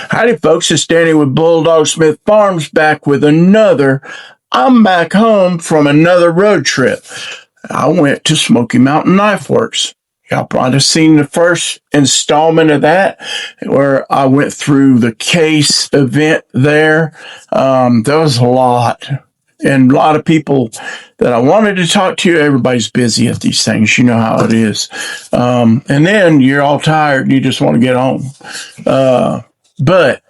Howdy folks, it's Danny with BullDogSmithFarms back with another. I'm back home from another road trip. I went to Smoky Mountain Knife Works. Y'all probably seen the first installment of that where I went through the case event there. There was a lot. And a lot of people that I wanted to talk to. Everybody's busy at these things. You know how it is. And then you're all tired and you just want to get home. But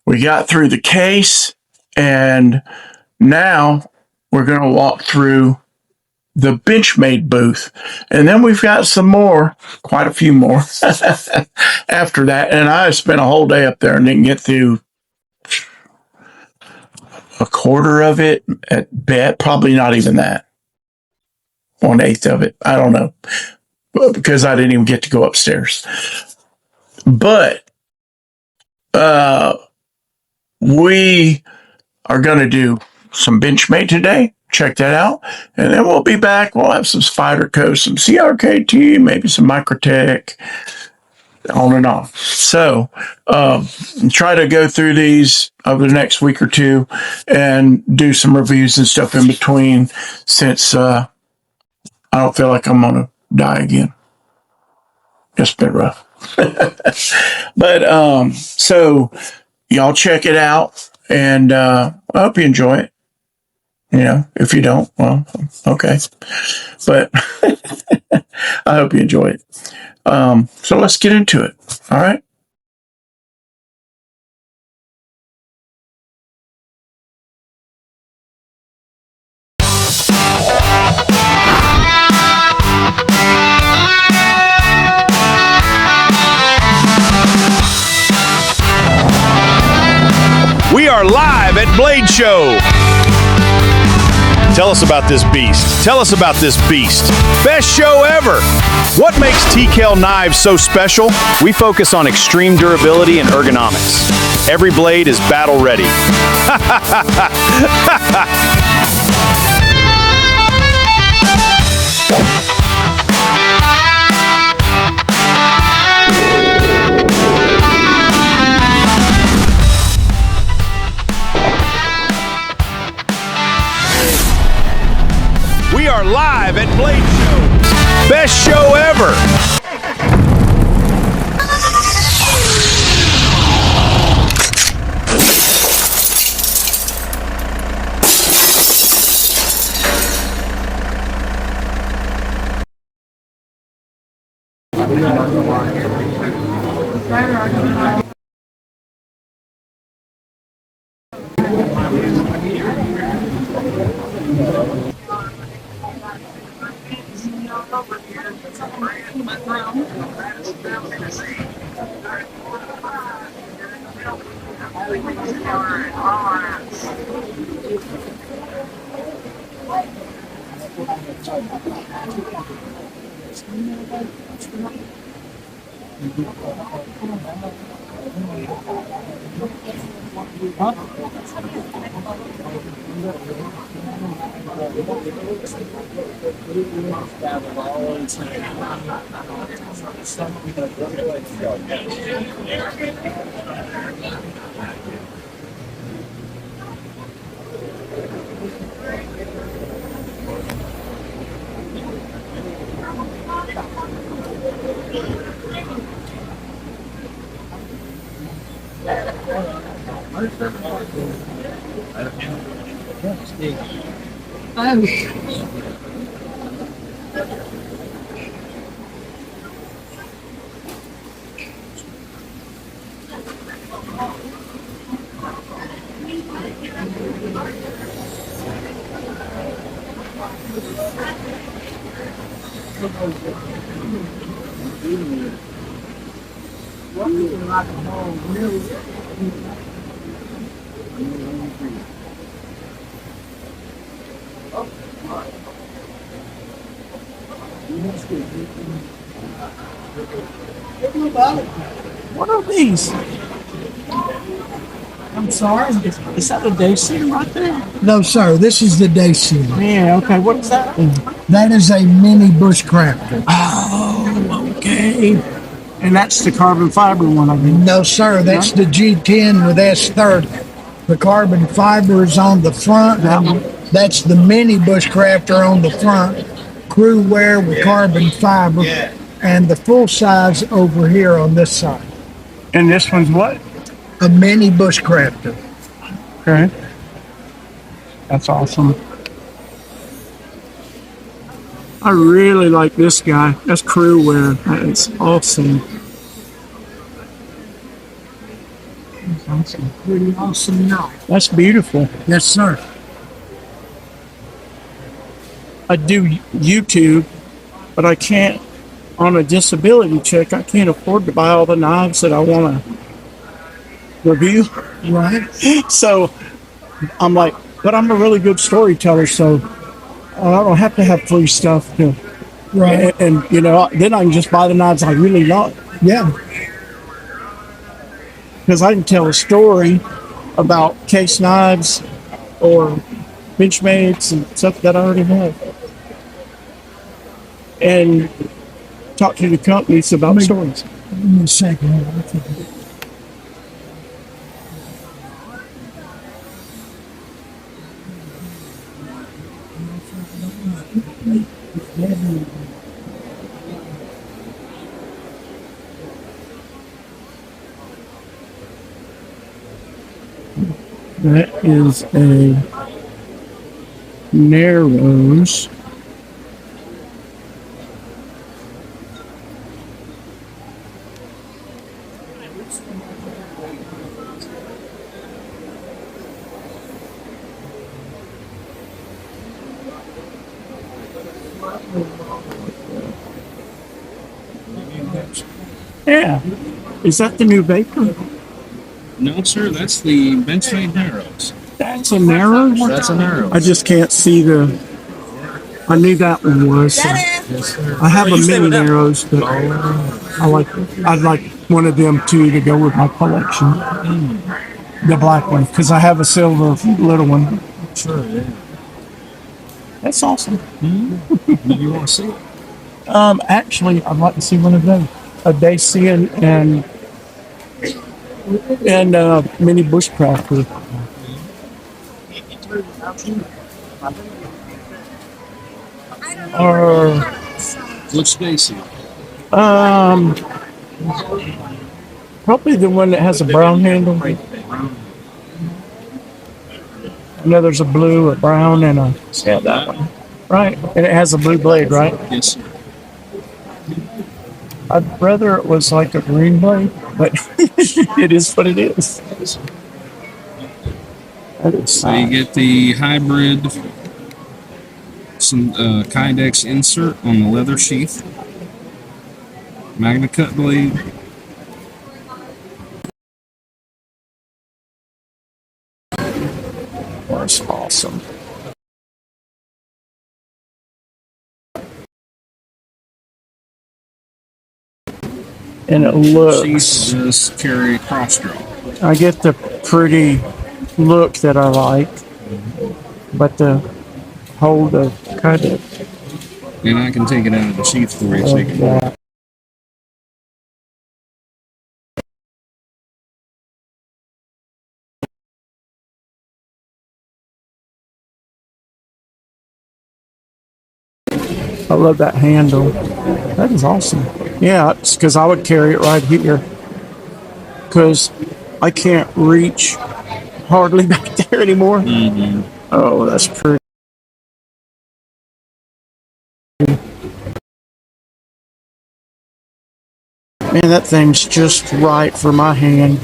we got through the case, and now we're going to walk through the Benchmade booth. And then we've got some more, quite a few more after that. And I spent a whole day up there and didn't get through a quarter of it at best, probably not even that. 1/8 of it. I don't know. Because I didn't even get to go upstairs. But we are going to do some Benchmade today. Check that out. And then we'll be back. We'll have some Spyderco, some CRKT, maybe some Microtech, on and on. So try to go through these over the next week or two and do some reviews and stuff in between, since I don't feel like I'm going to die again. It's been rough. But so y'all check it out, and I hope you enjoy it. You know, if you don't, well, okay. But I hope you enjoy it. So let's get into it. All right. We are live at Blade Show. Tell us about this beast. Tell us about this beast. Best show ever. What makes TCal knives so special? We focus on extreme durability and ergonomics. Every blade is battle ready. We are live at Blade Show. Best show ever. What are these? I'm sorry? Is that a Dacian right there? No, sir. This is the Dacian. Yeah, okay. What is that? That is a mini bushcrafter. Oh, okay. And that's the carbon fiber one, I mean. No, sir. That's the G10 with S30. The carbon fiber is on the front. That's the mini bushcrafter on the front. Crew wear with carbon fiber. And the full size over here on this side. And this one's what? A mini bushcrafter. Okay. That's awesome. I really like this guy. That's crew wear. That is awesome. That's awesome. Pretty awesome knife. That's beautiful. Yes, sir. I do YouTube, but I can't, on a disability check, I can't afford to buy all the knives that I want to review. Right. So I'm like, but I'm a really good storyteller, so I don't have to have free stuff to, Right. and you know, then I can just buy the knives I really like. Yeah. Because I can tell a story about case knives or Benchmades and stuff that I already have, and talk to the companies about stories. Give me a second. That is a Narrows. Yeah. Is that the new Vapor? No, sir, that's the Benchmade Narrows. That's a Narrows? That's a Narrows. I just can't see the. I knew that one was. So. I have a mini Narrows, but I'd like one of them too to go with my collection. The black one, because I have a silver little one. Sure, yeah. That's awesome. Do you want to see it? Actually, I'd like to see one of those. A Dacian and mini bushcrafter. Or Which Daisy? probably the one that has a brown handle. I know there's a blue, a brown, and a that one, right? And it has a blue blade, right? Yes, sir. I'd rather it was like a green blade, but it is what it is. That is So you get the hybrid, some Kydex insert on the leather sheath, Magna Cut blade, That's awesome. And it looks. sheath does carry cross draw. I get the pretty look that I like, but the hold of kind of And I can take it out of the sheath for you so you can that. I love that handle. That is awesome. Yeah, it's because I would carry it right here because I can't reach hardly back there anymore. Mm-hmm. Oh, that's pretty. Man, that thing's just right for my hand.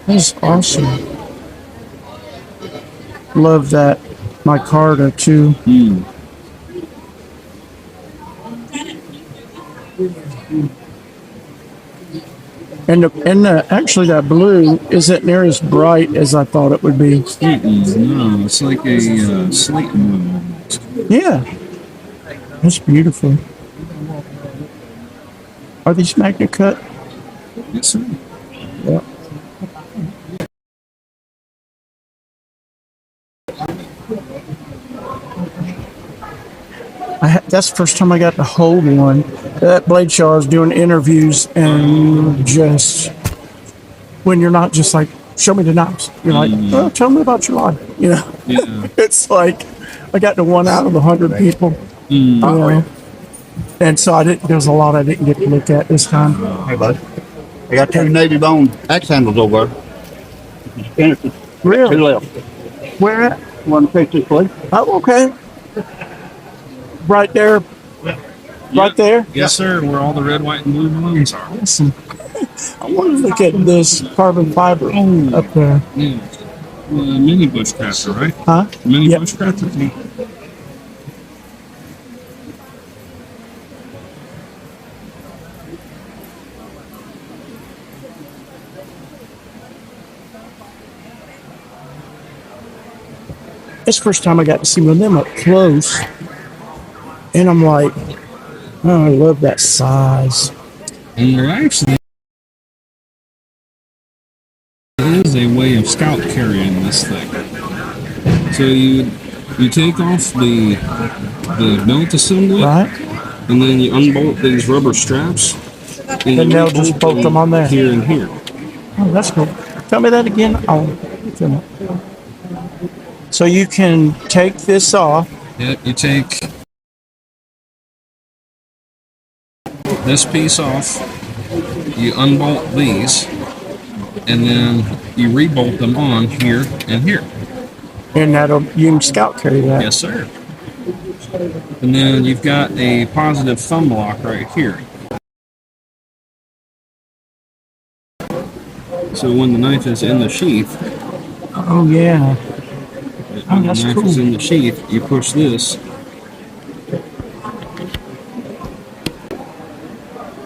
That's awesome. Love that micarta too. Mm. And actually that blue isn't near as bright as I thought it would be. No, it's like a slate blue almost. Yeah, that's beautiful. Are these Magna Cut? Yes, sir. Yeah. That's the first time I got to hold one. That blade show, I was doing interviews, and just when you're not just like, show me the knives. You're like, well, tell me about your life. You know, it's like I got to 1 out of 100 people. You know? And so I didn't. There's a lot I didn't get to look at this time. Hey, bud. I got 2 navy bone axe handles over there. Really? 2 left. Where at? One take this place. Oh, okay. Right there. Right there. Yes, sir. Where all the red, white, and blue balloons are. Awesome. I want to look at this carbon fiber up there. Yeah. Mini bushcrafter, right? Huh? Mini Yep. bushcrafter. It's the first time I got to see one of them up close. And I'm like, oh, I love that size. And there actually is a way of scout carrying this thing. So you take off the belt assembly, Right? and then you unbolt these rubber straps, and And they'll you just bolt them on there. here and here. Oh, that's cool. Tell me that again. Oh, film it. So you can take this off. Yep, you take this piece off, you unbolt these, and then you rebolt them on here and here. And you can scout carry that. Yes, sir. And then you've got a positive thumb lock right here. So when the knife is in the sheath, Oh, yeah. when the that's knife cool. is in the sheath, you push this,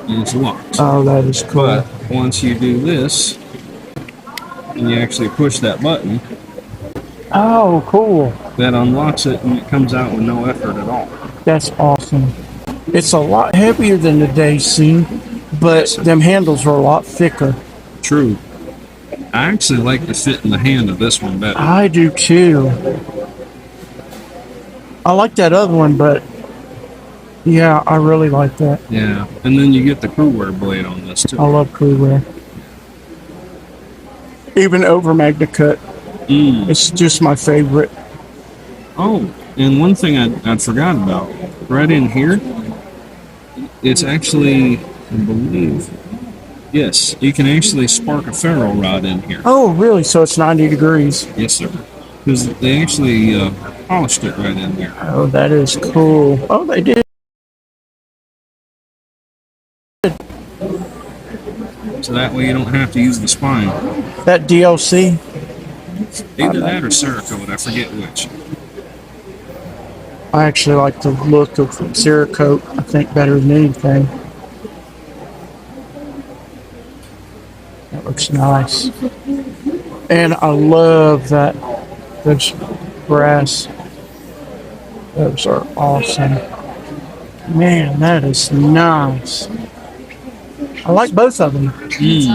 and it's locked. Oh, that is cool. But once you do this, and you actually push that button, Oh, cool. that unlocks it, and it comes out with no effort at all. That's awesome. It's a lot heavier than the Daisy, but them handles are a lot thicker. True. I actually like the fit in the hand of this one better. I do too. I like that other one, but yeah, I really like that. Yeah, and then you get the crew wear blade on this too. I love Crewwear. Even over Magna Cut. It's just my favorite. Oh, and one thing I forgot about, right in here, it's actually, I believe, yes, you can actually spark a ferro rod in here. Oh, really? So it's 90 degrees. Yes, sir. Because they actually polished it right in there. Oh, that is cool. Oh, they did. So that way you don't have to use the spine. That DLC. Either that or Cerakote, I forget which. I actually like the look of Cerakote, I think, better than anything. That looks nice. And I love that. Those brass. Those are awesome. Man, that is nice. I like both of them.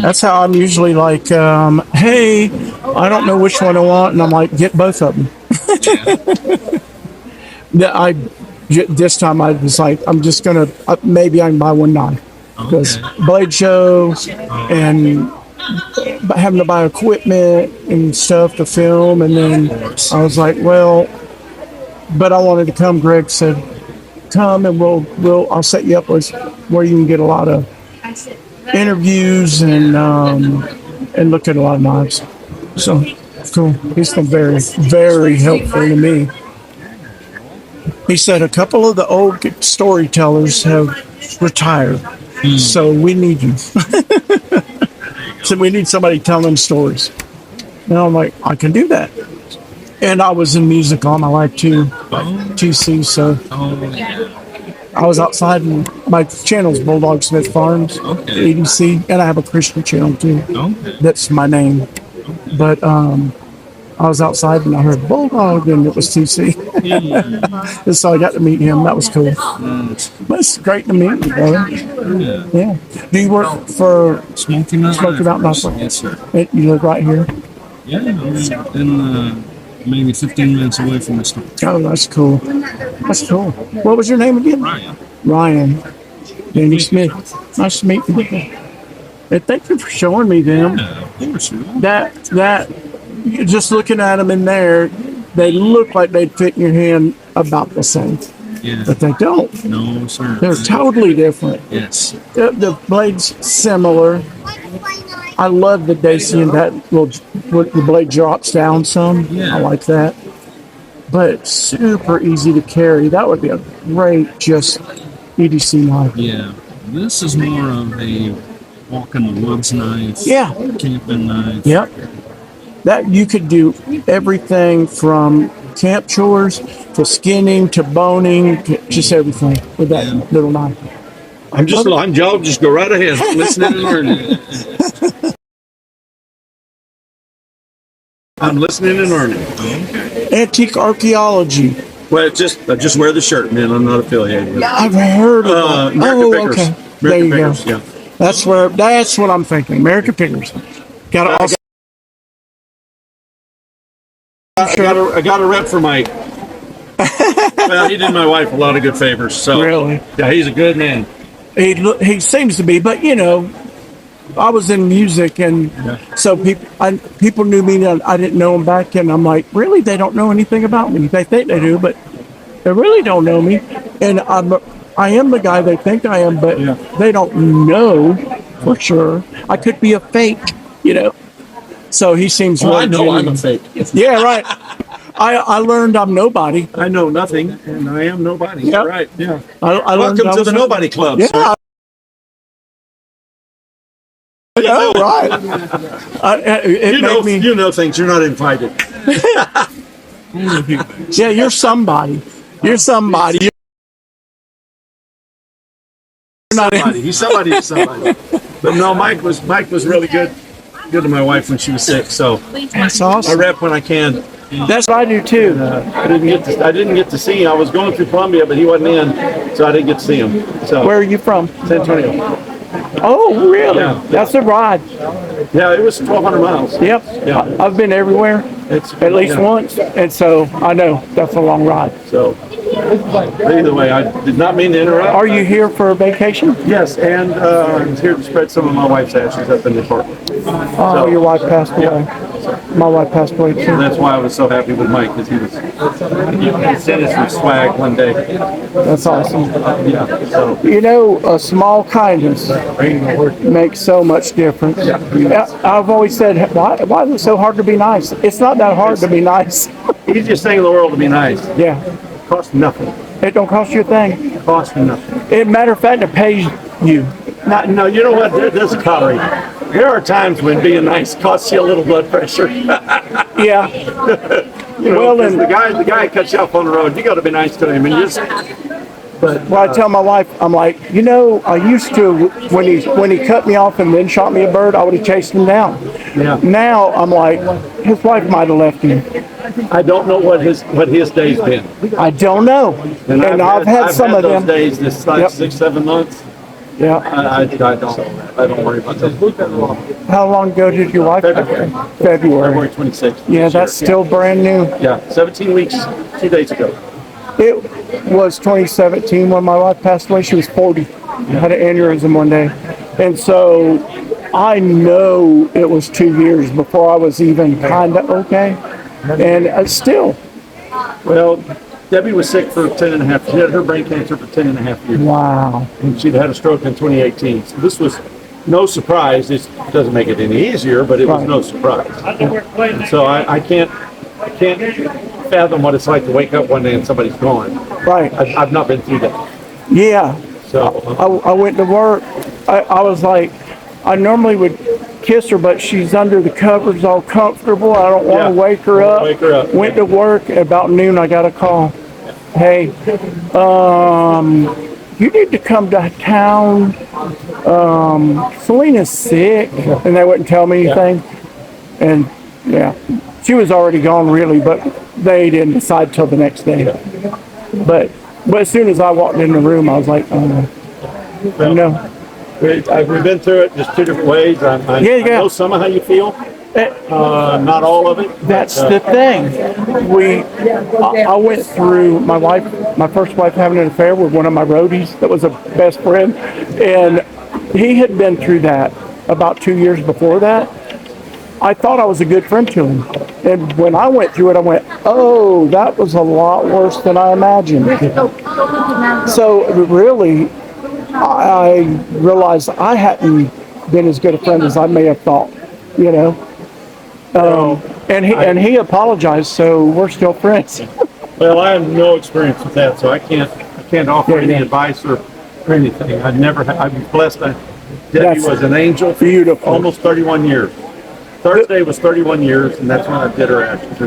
That's how I'm usually like, hey, I don't know which one I want, and I'm like, get both of them. This time I was like, I'm just gonna maybe I can buy one knife because blade show and having to buy equipment and stuff to film, and then I was like, well, but I wanted to come. Greg said, come and I'll set you up with where you can get a lot of interviews and look at a lot of knives. So cool. He's been very, very helpful to me. He said a couple of the old storytellers have retired, so we need you. So we need somebody telling stories. And I'm like, I can do that. And I was in music all my life too, TC. So I was outside, and my channel's BullDogSmithFarms, EDC, and I have a Christian channel too. That's my name. But I was outside and I heard Bulldog, and it was TC. And so I got to meet him. That was cool. But it's great to meet you, brother. Yeah. Do you work for Smoky Mountain Knife Works? Yes, sir. You live right here? Yeah, in the maybe 15 minutes away from the store. Oh, that's cool. That's cool. What was your name again? Ryan. Ryan. Danny Smith. Nice to meet you. And thank you for showing me them. Yeah, of course. That, just looking at them in there, they look like they'd fit in your hand about the same. Yeah. But they don't. No, sir. They're totally different. Yes. The blade's similar. I love the Dacian, that the blade drops down some. Yeah. I like that. But it's super easy to carry. That would be a great just EDC knife. Yeah. This is more of a walk in the woods knife. Yeah. Camping knife. Yep. That you could do everything from camp chores to skinning to boning, to just everything with that little knife. I'm Joe. Just go right ahead. Listening and learning. I'm listening and learning. Okay. Antique archaeology. Well, I just wear the shirt, man. I'm not affiliated with it. I've heard of that. American Pickers. Okay. American There you Pickers, go. Yeah. That's what I'm thinking. American Pickers. Got to also. I got a rep for Mike. Well, he did my wife a lot of good favors. So Really? yeah, he's a good man. He seems to be, but I was in music, and so people knew me, and I didn't know them back, and I'm like, really, they don't know anything about me. They think they do, but they really don't know me, and I am the guy they think I am, but they don't know for sure. I could be a fake, So he seems really I know genuine. I'm a fake. Yeah, right. I learned I'm nobody. I know nothing, and I am nobody. Yep. Right? Yeah. I learned Welcome I to was the Nobody Club. Yeah. Sir. Yeah, right. It made me. You know things. You're not invited. Yeah, you're somebody. You're somebody. You're not in. He's somebody. He's somebody. But no, Mike was really good to my wife when she was sick. So That's I awesome. rep when I can. That's what I do too. I didn't get to see him. I was going through Columbia, but he wasn't in, so I didn't get to see him. So Where are you from? San Antonio. Oh, really? Yeah. That's a ride. Yeah, it was 1,200 miles. Yep. Yeah. I've been everywhere It's at least once, and so I know that's a long ride. So either way, I did not mean to interrupt. Are you here for a vacation? Yes, and I was here to spread some of my wife's ashes up in the park. Oh, your wife passed away. My wife passed away too. And that's why I was so happy with Mike, because he sent us some swag one day. That's awesome. Yeah. So A small kindness makes so much difference. I've always said, why is it so hard to be nice? It's not that hard to be nice. easiest thing in the world to be nice. Yeah. Costs nothing. It don't cost you a thing. Costs nothing. Matter of fact, it pays you. No, you know what? There's a calorie. There are times when being nice costs you a little blood pressure. Yeah. And the guy cuts you off on the road. You got to be nice to him, and I tell my wife, I'm like, I used to when he cut me off and then shot me a bird, I would have chased him down. Yeah. Now I'm like, his wife might have left him. I don't know what his day's been. I don't know. And I've had some of those them days this Yep. 6-7 months. Yeah. I don't worry about that. How long ago did your wife? February. 26th. Yeah, that's still brand new. Yeah, 17 weeks, 2 days ago. It was 2017 when my wife passed away. She was 40. Had an aneurysm one day. And so I know it was 2 years before I was even kind of okay. And still. Well, Debbie was sick for 10 and a half. She had her brain cancer for 10 and a half years. Wow. And she'd had a stroke in 2018. So this was no surprise. It doesn't make it any easier, but it was no surprise. And so I can't fathom what it's like to wake up one day and somebody's gone. Right. I've not been through that. Yeah. So I went to work. I was like, I normally would kiss her, but she's under the covers all comfortable. I don't want to wake her up. Wake her up. Went to work. About noon, I got a call. Hey, you need to come to town. Selena's sick. And they wouldn't tell me anything. And she was already gone really, but they didn't decide till the next day. But as soon as I walked in the room, I was like, oh no. We've been through it just two different ways. I know some of how you feel. Not all of it. That's the thing. I went through my first wife having an affair with one of my roadies that was a best friend, and he had been through that about 2 years before that. I thought I was a good friend to him, and when I went through it, I went, "Oh, that was a lot worse than I imagined." So really, I realized I hadn't been as good a friend as I may have thought, you know. And he apologized, so we're still friends. Well, I have no experience with that, so I can't offer any advice or anything. I'm blessed. Debbie was an angel for beautiful. Almost 31 years. Thursday was 31 years, and that's when I did her ashes.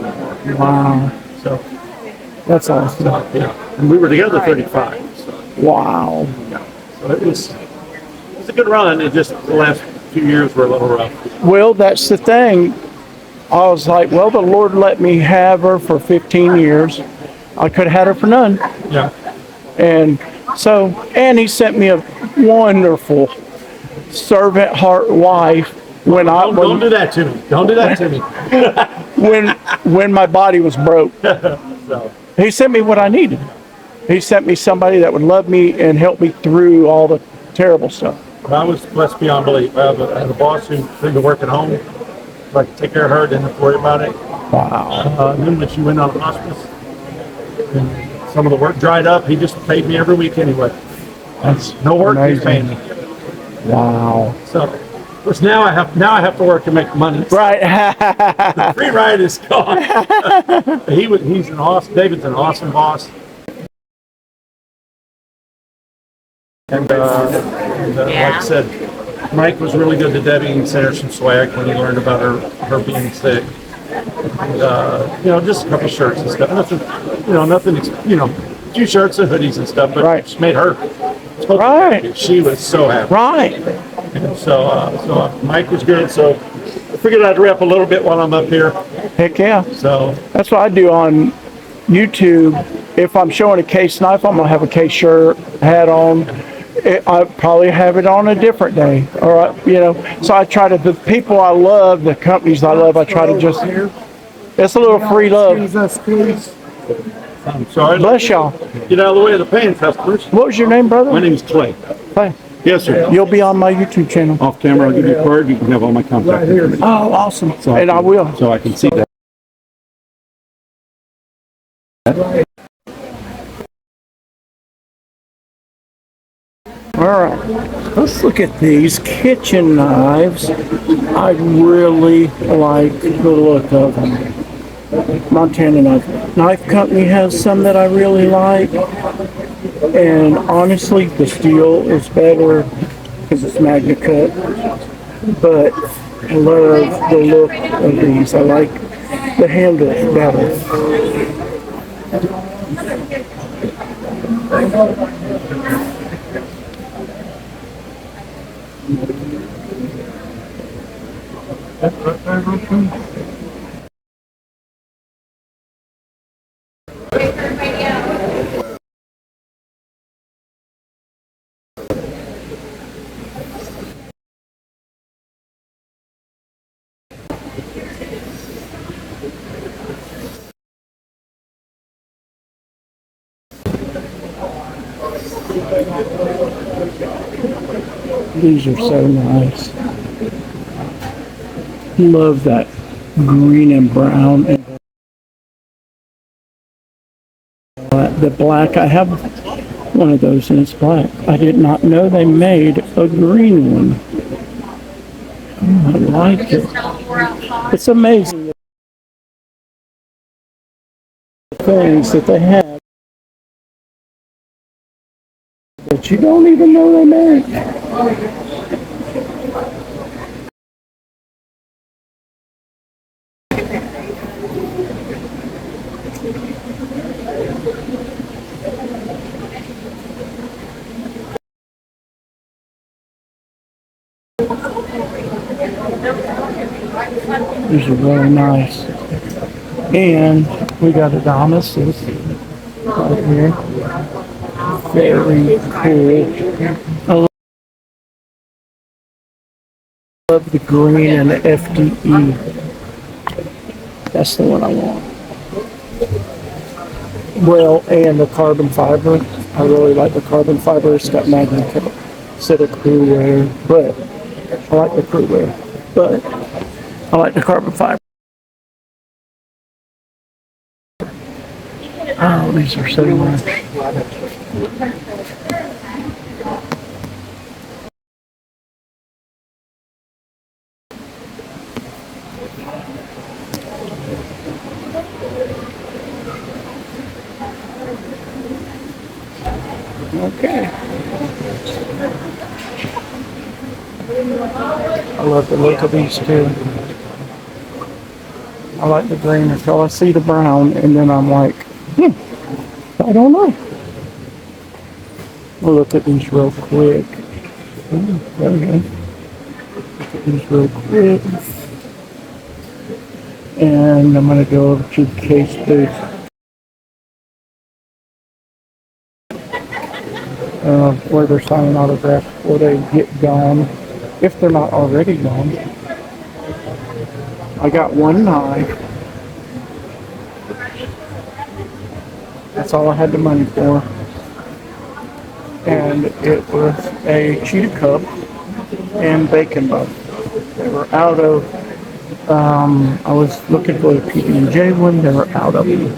Wow. So that's awesome. Yeah, and we were together 35. So. Wow. Yeah. So it was a good run. It just the last few years were a little rough. Well, that's the thing. I was like, well, the Lord let me have her for 15 years. I could have had her for none. Yeah. And so, and he sent me a wonderful servant heart wife when don't do that to me. Don't do that to me. when my body was broke. So. He sent me what I needed. He sent me somebody that would love me and help me through all the terrible stuff. I was blessed beyond belief. I had a boss who could work at home. I could take care of her, didn't have to worry about it. Wow. And then when she went on hospice, and some of the work dried up, he just paid me every week anyway. That's no work, amazing. he's paying me. Wow. So, of course, now I have to work to make money. Right. The free ride is gone. He's an awesome. David's an awesome boss. And like I said, Mike was really good to Debbie and sent her some swag when he learned about her being sick. And, just a couple shirts and stuff. Nothing, a few shirts and hoodies and stuff, but just made her. Right. She was so happy. Right. And so Mike was good. So I figured I'd rep a little bit while I'm up here. Heck yeah. So that's what I do on YouTube. If I'm showing a case knife, I'm gonna have a case shirt, hat on. I probably have it on a different day, or So I try to the people I love, the companies I love. I try to just. It's a little free love. I'm sorry. Bless y'all. Get out of the way of the paying customers. What was your name, brother? My name is Clay. Clay. Yes, sir. You'll be on my YouTube channel. Off camera, I'll give you a card. You can have all my contact information. Oh, awesome. And I will. So I can see that. All right, let's look at these kitchen knives. I really like the look of them. Montana Knife Company has some that I really like. And honestly, the steel is better because it's Magna Cut. But I love the look of these. I like the handles better. These are so nice. Love that green and brown and the black. I have one of those and it's black. I did not know they made a green one. Oh, I like it. It's amazing the things that they have that you don't even know they make. These are really nice. And we got Adonis's right here. Very cool. I love the green and the FDE. That's the one I want. Well, and the carbon fiber. I really like the carbon fiber. It's got magnetic instead of crew wear, but I like the crew wear. But I like the carbon fiber. Oh, these are so much. Okay. I love the look of these too. I like the green until I see the brown, and then I'm like, I don't know. We'll look at these real quick. There we go. Look at these real quick. And I'm going to go over to the case booth. Where they're signing autographs before they get gone, if they're not already gone. I got one knife. That's all I had the money for. And it was a cheetah cup and bacon bun. They were out of, I was looking for the PB&J one, they were out of it.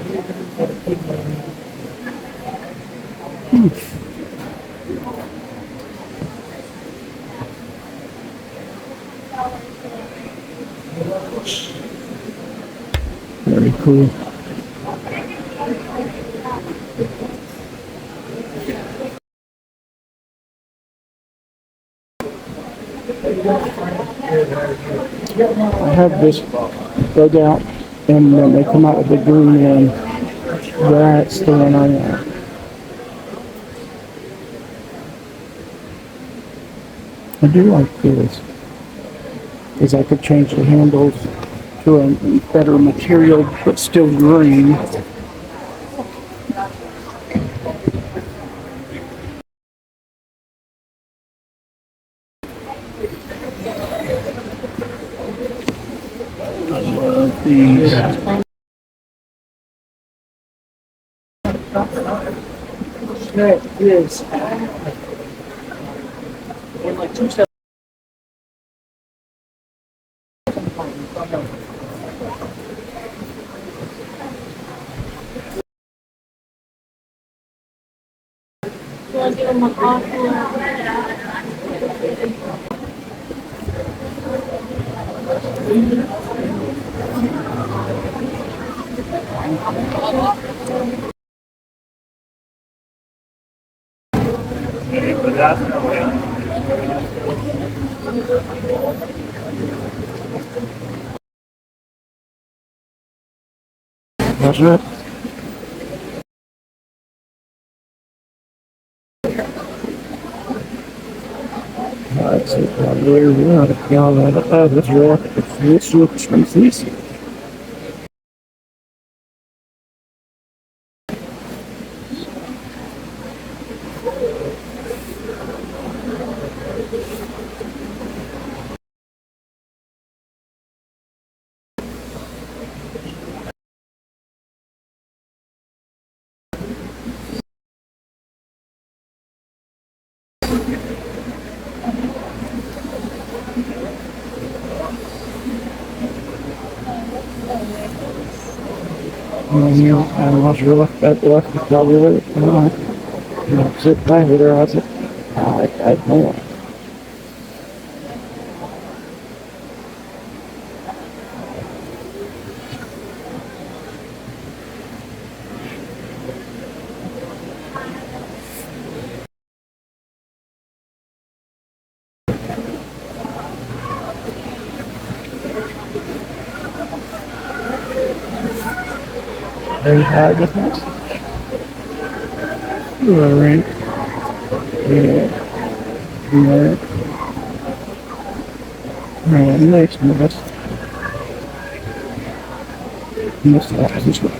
Very cool. I have this dug out, and then they come out with the green one. That's the one I want. I do like this, because I could change the handles to a better material, but still green. I love these. That is in like 2 seconds. I'll give him a coffee. That's it. Alright, so there we are. That's real. It's real expensive. I was really that lucky to probably sit down with her. I said, I know. Very high difference. Alright. Yeah. Alright, nice mess. This is what.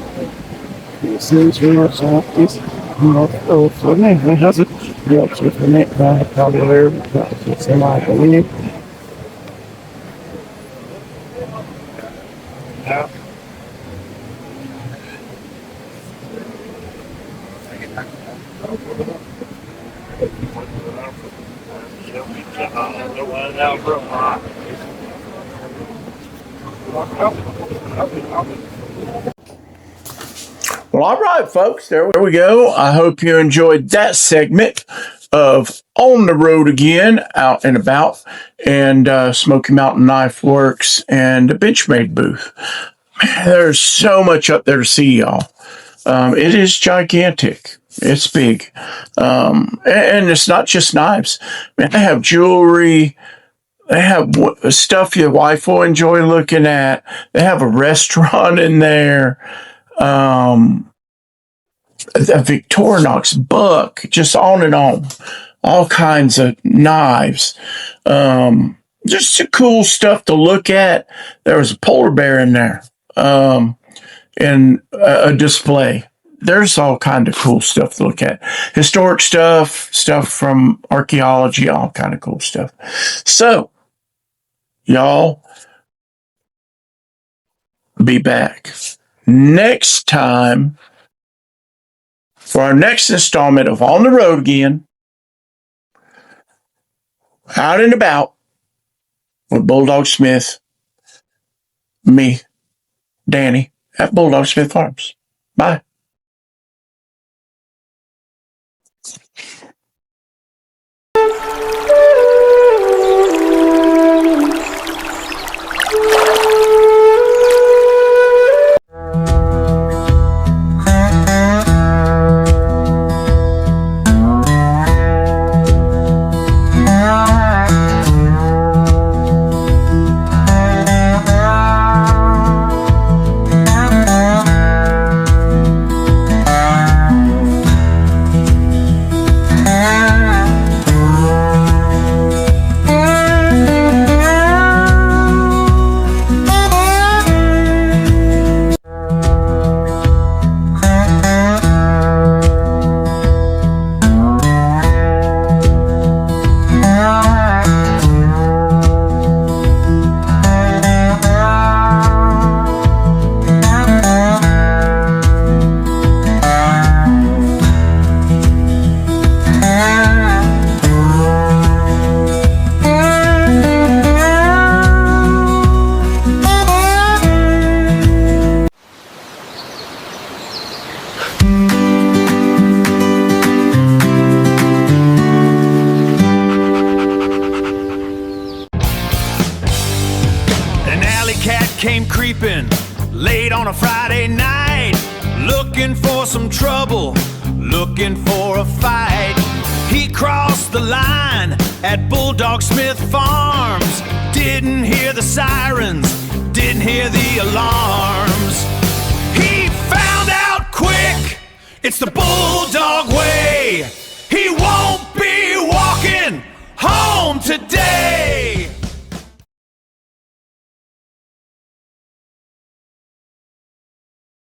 This is real soft. This oh, so nice. It has it. Helps with the neck back, probably there. It's in my belief. Well, all right, folks, there we go. I hope you enjoyed that segment of On the Road Again, Out and About, and Smoky Mountain Knife Works and the Benchmade booth. Man, there's so much up there to see, y'all. It is gigantic. It's big. And it's not just knives. Man, they have jewelry. They have stuff your wife will enjoy looking at. They have a restaurant in there. A Victorinox buck, just on and on. All kinds of knives. Just cool stuff to look at. There was a polar bear in there. And a display. There's all kind of cool stuff to look at. Historic stuff from archaeology, all kind of cool stuff. So, y'all, be back next time for our next installment of On the Road Again, Out and About with Bulldog Smith, me, Danny, at Bulldog Smith Farms. Bye. Came creeping late on a Friday night, looking for some trouble, looking for a fight. He crossed the line at BullDogSmithFarms, didn't hear the sirens, didn't hear the alarms. He found out quick, it's the Bulldog way. He won't be walking home today.